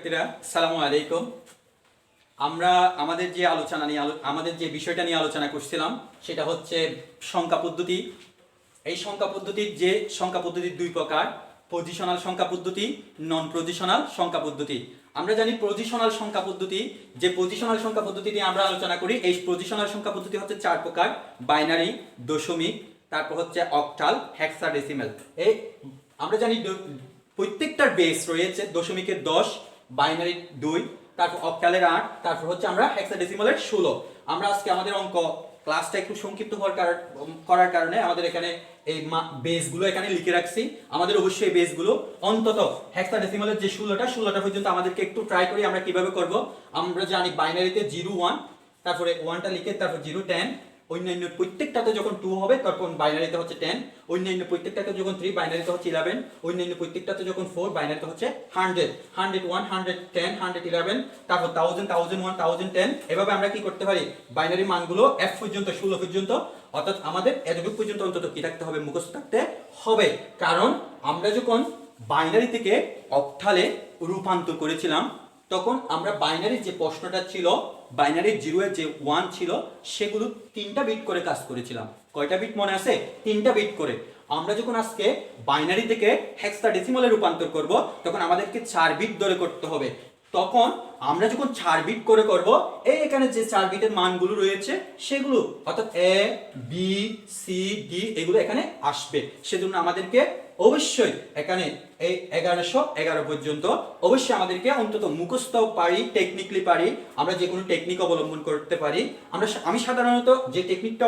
শিক্ষার্থীরা আসসালামু আলাইকুম। আমরা আমাদের যে বিষয়টা নিয়ে আলোচনা করছিলাম সেটা হচ্ছে সংখ্যা পদ্ধতি। এই সংখ্যা পদ্ধতির দুই প্রকার, পজিশনাল সংখ্যা পদ্ধতি, নন পজিশনাল সংখ্যা পদ্ধতি। আমরা জানি পজিশনাল সংখ্যা পদ্ধতি, যে পজিশনাল সংখ্যা পদ্ধতি নিয়ে আমরা আলোচনা করি, এই পজিশনাল সংখ্যা পদ্ধতি হচ্ছে চার প্রকার: বাইনারি, দশমিক, তারপর হচ্ছে অক্টাল, হেক্সাডেসিমাল। এই আমরা জানি প্রত্যেকটার বেস রয়েছে দশমিকের 10, বাইনারির 2, তারপর অক্টালের 8, তারপর হচ্ছে আমরা হেক্সাডেসিমালের 16। আমরা আজকে আমাদের অঙ্ক ক্লাসটা একটু সংক্ষিপ্ত করার কারণে আমাদের এখানে এই বেসগুলো এখানে লিখে রাখছি। আমাদের অবশ্যই বেসগুলো অন্তত হেক্সাডেসিমালের যে 16টা পর্যন্ত আমাদেরকে একটু ট্রাই করি আমরা কিভাবে করব। আমরা জানি বাইনারিতে 0 1, তারপরে 1টা লিখে তারপর 0 10, অন্যান্য প্রত্যেকটাতে যখন 2 হবে তখন বাইনারিতে হচ্ছে 10, অন্যান্য প্রত্যেকটাতে যখন 3 বাইনারিতে হচ্ছে 11, অন্যান্য প্রত্যেকটাতে যখন 4 বাইনারিতে হচ্ছে 100, 101, 110, 111, তারপর 1000, 1001, 1010। এভাবে আমরা কি করতে পারি, বাইনারি মানগুলো f পর্যন্ত 16 পর্যন্ত, অর্থাৎ আমাদের এতটুকু পর্যন্ত অন্তত কি থাকতে হবে, মুখস্থ থাকতে হবে। কারণ আমরা যখন বাইনারি থেকে অক্টালে রূপান্তর করেছিলাম তখন আমরা বাইনারির যে প্রশ্নটা ছিল, বাইনারির 0 এর যে 1 ছিল, সেগুলো 3টা বিট করে কাজ করেছিলাম। কয়টা বিট মনে আছে? 3টা বিট করে। আমরা যখন আজকে বাইনারি থেকে হেক্সাডেসিমালে রূপান্তর করব তখন আমাদেরকে 4 বিট ধরে করতে হবে। তখন আমরা যখন 4 বিট করে করব, এই এখানে যে 4 বিটের মানগুলো রয়েছে সেগুলো, অর্থাৎ এ বি সি ডি, এগুলো এখানে আসবে। সেজন্য আমাদেরকে অবশ্যই এখানে এই 1111 পর্যন্ত অবশ্যই আমাদেরকে অন্তত মুখস্থ পারি, টেকনিক্যালি পারি, আমরা যে কোনো টেকনিক অবলম্বন করতে পারি। আমি সাধারণত যে টেকনিকটা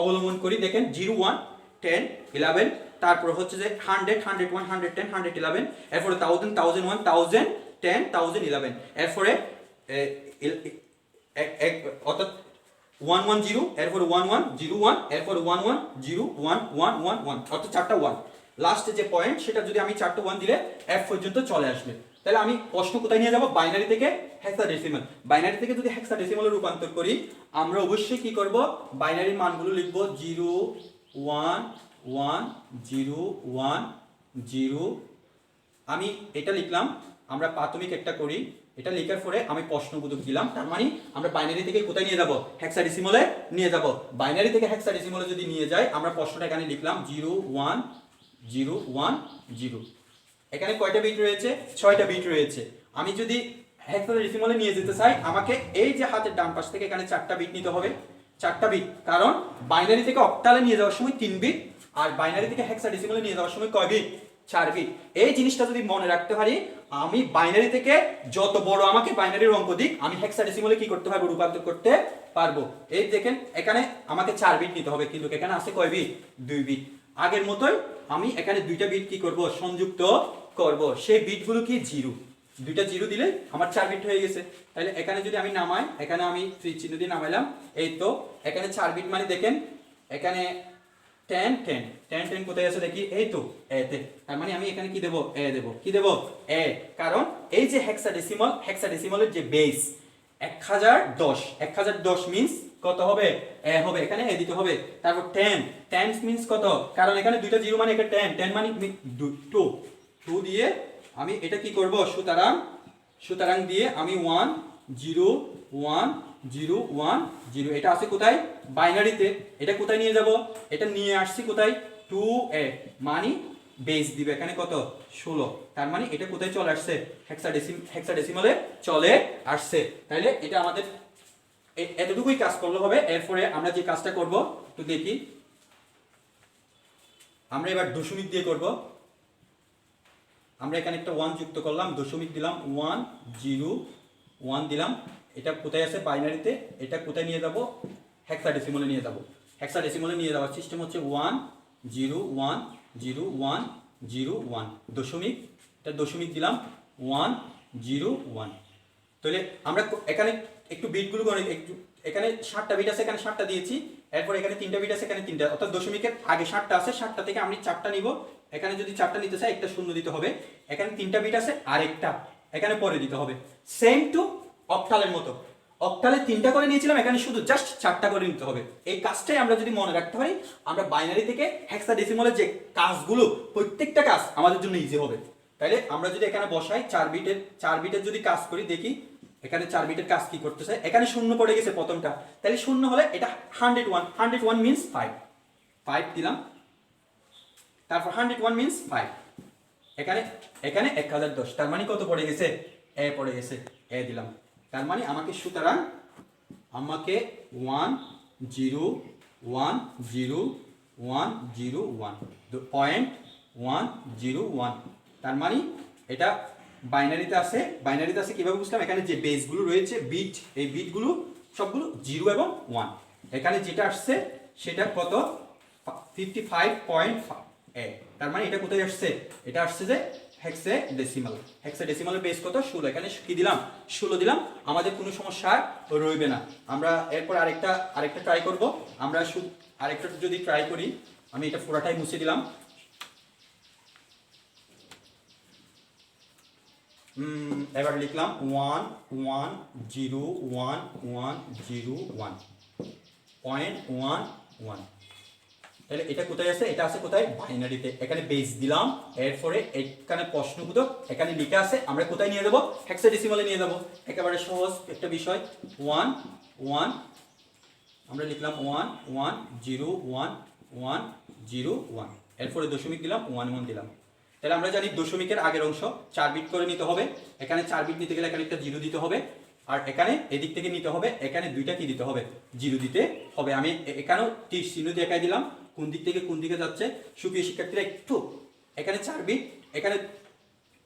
অবলম্বন করি, দেখেন 0 1 10 11, তারপর হচ্ছে যে 100 101 110 111, এরপরে 1000 1001 1010 1011, এরপরে অর্থাৎ 110, এরপরে 11 01, এরপরে 11 0 1 1 1 1, অর্থাৎ 4টা 1। লাস্টে যে পয়েন্ট সেটা যদি আমি 4টা 1 দিলে f পর্যন্ত চলে আসবে। তাহলে আমি প্রশ্ন কোথায় নিয়ে যাব? বাইনারি থেকে হেক্সাডেসিমাল। বাইনারি থেকে যদি হেক্সাডেসিমালে রূপান্তর করি, আমরা অবশ্যই কি করব, বাইনারির মানগুলো লিখব 0 1 1 0 1 0। আমি এটা লিখলাম, আমরা প্রাথমিক একটা করি, এটা লেখার পরে আমি প্রশ্নবোধক দিলাম। তার মানে আমরা বাইনারি থেকে কোথায় নিয়ে যাব? হেক্সাডেসিমালে নিয়ে যাব। বাইনারি থেকে হেক্সাডেসিমালে যদি নিয়ে যাই, আমরা প্রশ্নটা এখানে লিখলাম 0 1 0 1 0। এখানে কয়টা বিট রয়েছে? 6টা বিট রয়েছে। আমি যদি হেক্সাডেসিমালে নিয়ে যেতে চাই, আমাকে এই যে হাতের ডান পাশ থেকে এখানে 4টা বিট নিতে হবে। 4টা বিট, কারণ বাইনারি থেকে অক্টালে নিয়ে যাওয়ার সময় 3 বিট, আর বাইনারি থেকে হেক্সাডেসিমালে নিয়ে যাওয়ার সময় কয় বিট? 4 বিট। এই জিনিসটা যদি মনে রাখতে পারি, আমি বাইনারি থেকে যত বড় আমাকে বাইনারির অঙ্ক দিক, আমি হেক্সাডেসিমালে কি করতে পারবো? রূপান্তর করতে পারবো। এই দেখেন এখানে আমাকে 4 বিট নিতে হবে, কিন্তু এখানে আছে কয় বিট? 2 বিট। আগের মতোই আমি এখানে 2টা বিট কি করব? সংযুক্ত করব। সেই বিটগুলো কি? 0। 2টা 0 দিলে আমার 4 বিট হয়ে গেছে। তাহলে এখানে যদি আমি নামাই, এখানে আমি চিহ্ন দিয়ে নামাইলাম, এই তো এখানে 4 বিট মানে দেখেন এখানে 10 10 10 10 কোথায় আছে দেখি, এই তো এতে। তার মানে আমি এখানে কি দেব? এ দেব। কি দেব? এ। কারণ এই যে হেক্সাডেসিমালের যে বেস 1010 মিন্স কত হবে? এ হবে, এখানে এ দিতে হবে। তারপর 10 মিন্স কত? কারণ এখানে 2টা 0 মানে এখানে 10 মানে 2 দিয়ে আমি এটা কি করব? সুতরাং দিয়ে আমি 1 0 1 0 1 0, এটা আছে কোথায়? বাইনারিতে। এটা কোথায় নিয়ে যাব? এটা নিয়ে আসছি কোথায়? 2a, মানে বেস দিবে এখানে কত? 16। তার মানে এটা কোথায় চলে আসছে? হেক্সাডেসিমালে চলে আসছে। তাহলে এটা আমাদের এতটুকুই কাজ করলে হবে। এরপরে আমরা যে কাজটা করব একটু দেখি। আমরা এবার দশমিক দিয়ে করব। আমরা এখানে একটা 1 যুক্ত করলাম, দশমিক দিলাম, 1 0 1 দিলাম। এটা কোথায় আছে? বাইনারিতে। এটা কোথায় নিয়ে যাব? হেক্সাডেসিমালে নিয়ে যাব। হেক্সাডেসিমালে নিয়ে যাওয়ার সিস্টেম হচ্ছে 1 0 1 0 1 0 1, দশমিক। এটা দশমিক দিলাম, 1 0 1। তাহলে আমরা এখানে একটু বিটগুলো একটু, এখানে 7টা বিট আছে, এখানে 7টা দিয়েছি। এরপর এখানে 3টা বিট আছে, এখানে 3টা, অর্থাৎ দশমিকের আগে 7টা আছে, 7টা থেকে আমি 4টা নিব। এখানে যদি 4টা নিতে চাই, একটা শূন্য দিতে হবে। এখানে 3টা বিট আছে, আরেকটা এখানে পরে দিতে হবে। সেম টু অক্টালের মতো। অক্টালে 3টা করে নিয়েছিলাম, এখানে শুধু জাস্ট 4টা করে নিতে হবে। এই কাজটাই আমরা যদি মনে রাখতে পারি, আমরা বাইনারি থেকে হেক্সাডেসিমালের যে কাজগুলো, প্রত্যেকটা কাজ আমাদের জন্য ইজি হবে। তাহলে আমরা যদি এখানে বসাই 4 বিটের যদি কাজ করি দেখি এখানে 4 বিটের কাজ কি করতেছে, এখানে শূন্য পড়ে গেছে প্রথমটা, তাহলে শূন্য হলে এটা 101 মিন্স 5 দিলাম, তারপর 101 মিন্স 5, এখানে 1010, তার মানে কত পড়ে গেছে, এ পড়ে গেছে, এ দিলাম, তার মানে আমাকে সুতরাং আমাকে 101 তার মানে এটা বাইনারিতে আছে কিভাবে বুঝলাম, এখানে যে বেসগুলো রয়েছে বিট, এই বিটগুলো সবগুলো 0 এবং 1, এখানে যেটা আসছে সেটা কত 55.8, তার মানে এটা কোথায় আসছে, এটা আসছে যে হেক্সাডেসিমালের বেস কত 16, এখানে কি দিলাম 16 দিলাম, আমাদের কোনো সমস্যা রইবে না। আমরা এরপর আরেকটা ট্রাই করব, আমরা আরেকটা যদি ট্রাই করি, আমি এটা পুরাটাই মুছে দিলাম, এবার লিখলাম 1101101.11, তাহলে এটা কোথায় আছে, এটা আছে কোথায় বাইনারিতে, এখানে বেস দিলাম, এরপরে এখানে প্রশ্নবোধক এখানে লিখে আছে, আমরা কোথায় নিয়ে যাব, হেক্সাডেসিমালে নিয়ে যাব, একেবারে সহজ একটা বিষয়। 1 আমরা লিখলাম 1101101, এরপরে দশমিক দিলাম 11 দিলাম, তাহলে আমরা জানি দশমিকের আগের অংশ 4 বিট করে নিতে হবে, এখানে 4 বিট নিতে গেলে এখানে একটা 0 দিতে হবে, আর এখানে এদিক থেকে নিতে হবে, এখানে দুইটা কি দিতে হবে, 0 দিতে হবে। আমি এখানেও তীর চিহ্ন দেখাই দিলাম কোন দিক থেকে কোন দিকে যাচ্ছে। সুপ্রিয় শিক্ষার্থীরা একটু এখানে 4 বিট, এখানে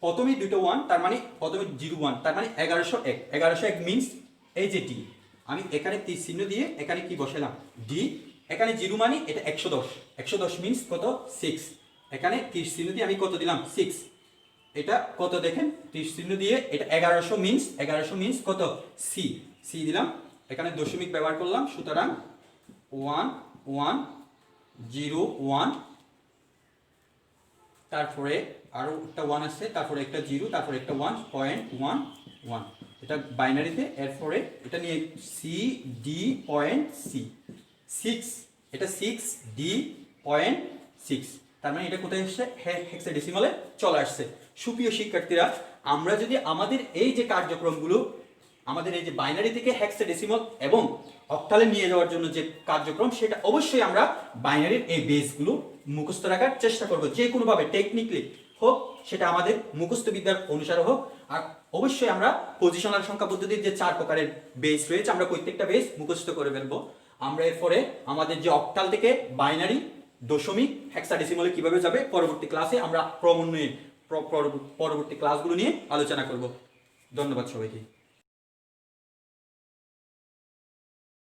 প্রথমেই দুটো 1, তার মানে প্রথমে 01, তার মানে 1101 মিন্স এই যে ডি, আমি এখানে তীর চিহ্ন দিয়ে এখানে কি বসালাম ডি, এখানে 0 মানে এটা 110 মিন্স কত 6, এখানে তীর চিহ্ন দিয়ে আমি কত দিলাম 6, এটা কত দেখেন তীর চিহ্ন দিয়ে এটা 1100 মিন্স কত সি দিলাম, এখানে দশমিক ব্যবহার করলাম, সুতরাং 1101, তারপরে আরো একটা 1 আছে, তারপরে একটা 0, তারপরে একটা 1.11, এটা বাইনারিতে, এরপরে এটা নিয়ে CD.C 6, এটা 6D.6, তার মানে এটা কোথায় এসেছে, হেক্সাডেসিমালে চলে আসছে। সুপ্রিয় শিক্ষার্থীরা, আমরা যদি আমাদের এই যে কার্যক্রমগুলো আমাদের এই যে বাইনারি থেকে হেক্সাডেসিমাল এবং অক্টালে নিয়ে যাওয়ার জন্য যে কার্যক্রম, সেটা অবশ্যই আমরা বাইনারির এই বেসগুলো মুখস্থ রাখার চেষ্টা করব, যে কোনোভাবে টেকনিক্যালি হোক, সেটা আমাদের মুখস্থ বিদ্যার অনুসারে হোক। আর অবশ্যই আমরা পজিশনাল সংখ্যা পদ্ধতির যে 4 প্রকারের বেস রয়েছে, আমরা প্রত্যেকটা বেস মুখস্থ করে ফেলবো। আমরা এরপরে আমাদের যে অক্টাল থেকে বাইনারি দশমিক হেক্সাডেসিমালে কিভাবে যাবে, পরবর্তী ক্লাসে আমরা ক্রমান্বয়ে পরবর্তী ক্লাসগুলো নিয়ে আলোচনা করব। ধন্যবাদ সবাইকে।